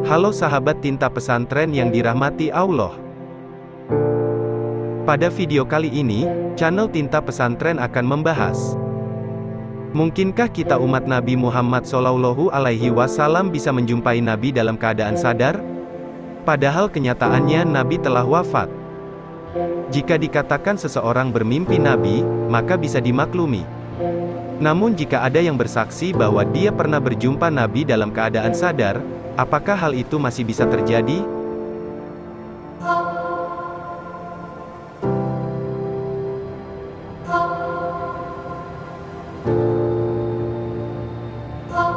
Halo sahabat tinta pesantren yang dirahmati Allah. Pada video kali ini, channel Tinta Pesantren akan membahas, mungkinkah kita umat Nabi Muhammad SAW bisa menjumpai Nabi dalam keadaan sadar? Padahal kenyataannya Nabi telah wafat. Jika dikatakan seseorang bermimpi Nabi, maka bisa dimaklumi. Namun jika ada yang bersaksi bahwa dia pernah berjumpa Nabi dalam keadaan sadar, apakah hal itu masih bisa terjadi?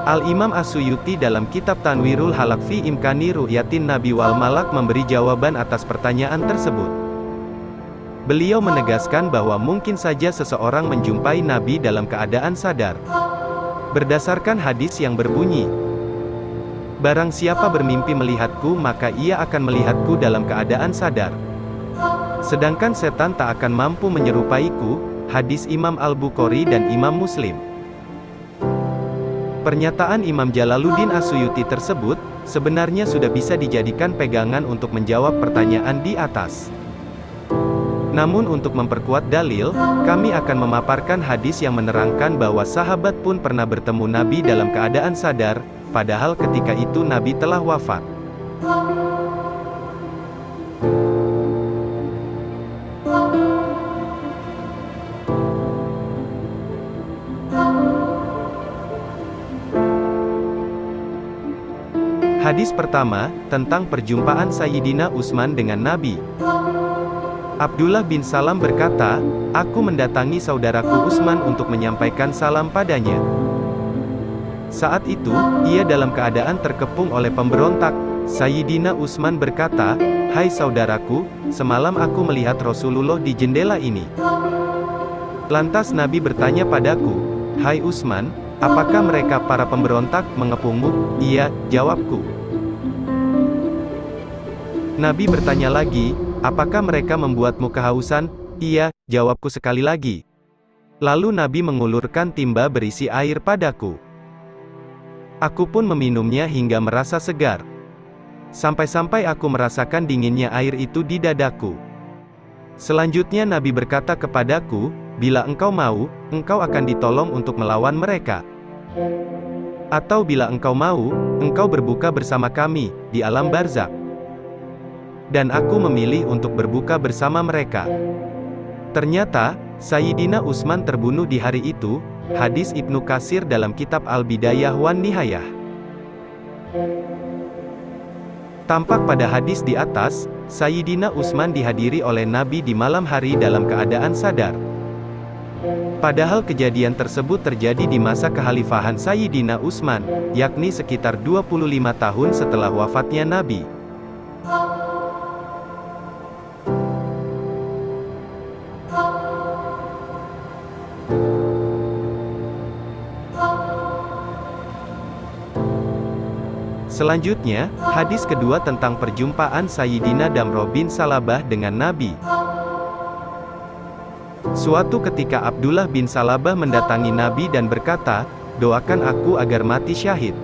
Al-Imam As-Suyuti dalam kitab Tanwirul Halaq fi Imkani Ru'yatin Nabi wal Malak memberi jawaban atas pertanyaan tersebut. Beliau menegaskan bahwa mungkin saja seseorang menjumpai Nabi dalam keadaan sadar. Berdasarkan hadis yang berbunyi, "Barang siapa bermimpi melihatku maka ia akan melihatku dalam keadaan sadar. Sedangkan setan tak akan mampu menyerupaiku." Hadis Imam Al-Bukhari dan Imam Muslim. Pernyataan Imam Jalaluddin As-Suyuti tersebut, sebenarnya sudah bisa dijadikan pegangan untuk menjawab pertanyaan di atas. Namun untuk memperkuat dalil, kami akan memaparkan hadis yang menerangkan bahwa sahabat pun pernah bertemu Nabi dalam keadaan sadar, padahal ketika itu Nabi telah wafat. Hadis pertama, tentang perjumpaan Sayyidina Utsman dengan Nabi. Abdullah bin Salam berkata, "Aku mendatangi saudaraku Utsman untuk menyampaikan salam padanya. Saat itu, ia dalam keadaan terkepung oleh pemberontak. Sayyidina Utsman berkata, 'Hai saudaraku, semalam aku melihat Rasulullah di jendela ini.' Lantas Nabi bertanya padaku, 'Hai Utsman, apakah mereka para pemberontak mengepungmu?' 'Iya,' jawabku. Nabi bertanya lagi, 'Apakah mereka membuatmu kehausan?' 'Iya,' jawabku sekali lagi. Lalu Nabi mengulurkan timba berisi air padaku. Aku pun meminumnya hingga merasa segar. Sampai-sampai aku merasakan dinginnya air itu di dadaku. Selanjutnya Nabi berkata kepadaku, 'Bila engkau mau, engkau akan ditolong untuk melawan mereka. Atau bila engkau mau, engkau berbuka bersama kami, di alam barzakh.' Dan aku memilih untuk berbuka bersama mereka. Ternyata, Sayyidina Utsman terbunuh di hari itu." Hadis Ibnu Katsir dalam kitab Al-Bidayah wan Nihayah. Tampak pada hadis di atas, Sayyidina Utsman dihadiri oleh Nabi di malam hari dalam keadaan sadar. Padahal kejadian tersebut terjadi di masa kekhalifahan Sayyidina Utsman, yakni sekitar 25 tahun setelah wafatnya Nabi. Selanjutnya, hadis kedua tentang perjumpaan Sayyidina Damroh bin Salabah dengan Nabi. Suatu ketika Abdullah bin Salabah mendatangi Nabi dan berkata, "Doakan aku agar mati syahid."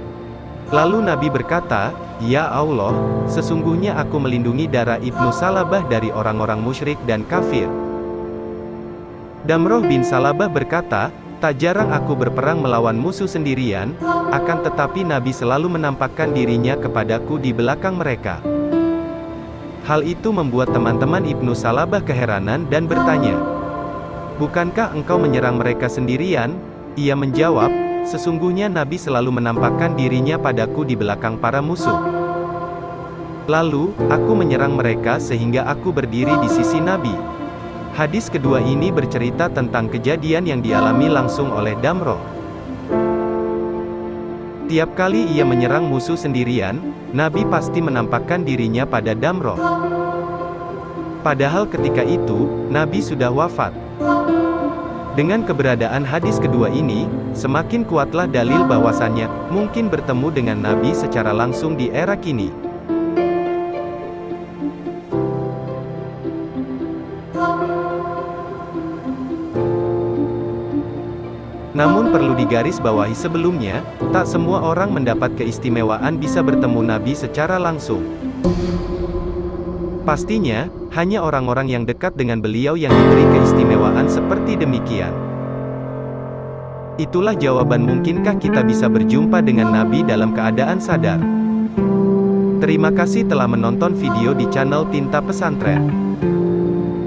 Lalu Nabi berkata, "Ya Allah, sesungguhnya aku melindungi darah Ibnu Salabah dari orang-orang musyrik dan kafir." Damroh bin Salabah berkata, "Tak jarang aku berperang melawan musuh sendirian, akan tetapi Nabi selalu menampakkan dirinya kepadaku di belakang mereka." Hal itu membuat teman-teman Ibnu Salabah keheranan dan bertanya, "Bukankah engkau menyerang mereka sendirian?" Ia menjawab, "Sesungguhnya Nabi selalu menampakkan dirinya padaku di belakang para musuh. Lalu, aku menyerang mereka sehingga aku berdiri di sisi Nabi." Hadis kedua ini bercerita tentang kejadian yang dialami langsung oleh Damroh. Tiap kali ia menyerang musuh sendirian, Nabi pasti menampakkan dirinya pada Damroh. Padahal ketika itu, Nabi sudah wafat. Dengan keberadaan hadis kedua ini, semakin kuatlah dalil bahwasannya mungkin bertemu dengan Nabi secara langsung di era kini. Namun perlu digarisbawahi sebelumnya, tak semua orang mendapat keistimewaan bisa bertemu Nabi secara langsung. Pastinya, hanya orang-orang yang dekat dengan beliau yang diberi keistimewaan seperti demikian. Itulah jawaban mungkinkah kita bisa berjumpa dengan Nabi dalam keadaan sadar. Terima kasih telah menonton video di channel Tinta Pesantren.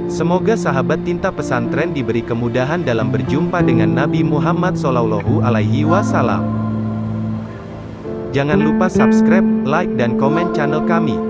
Semoga sahabat Tinta Pesantren diberi kemudahan dalam berjumpa dengan Nabi Muhammad SAW. Jangan lupa subscribe, like dan komen channel kami.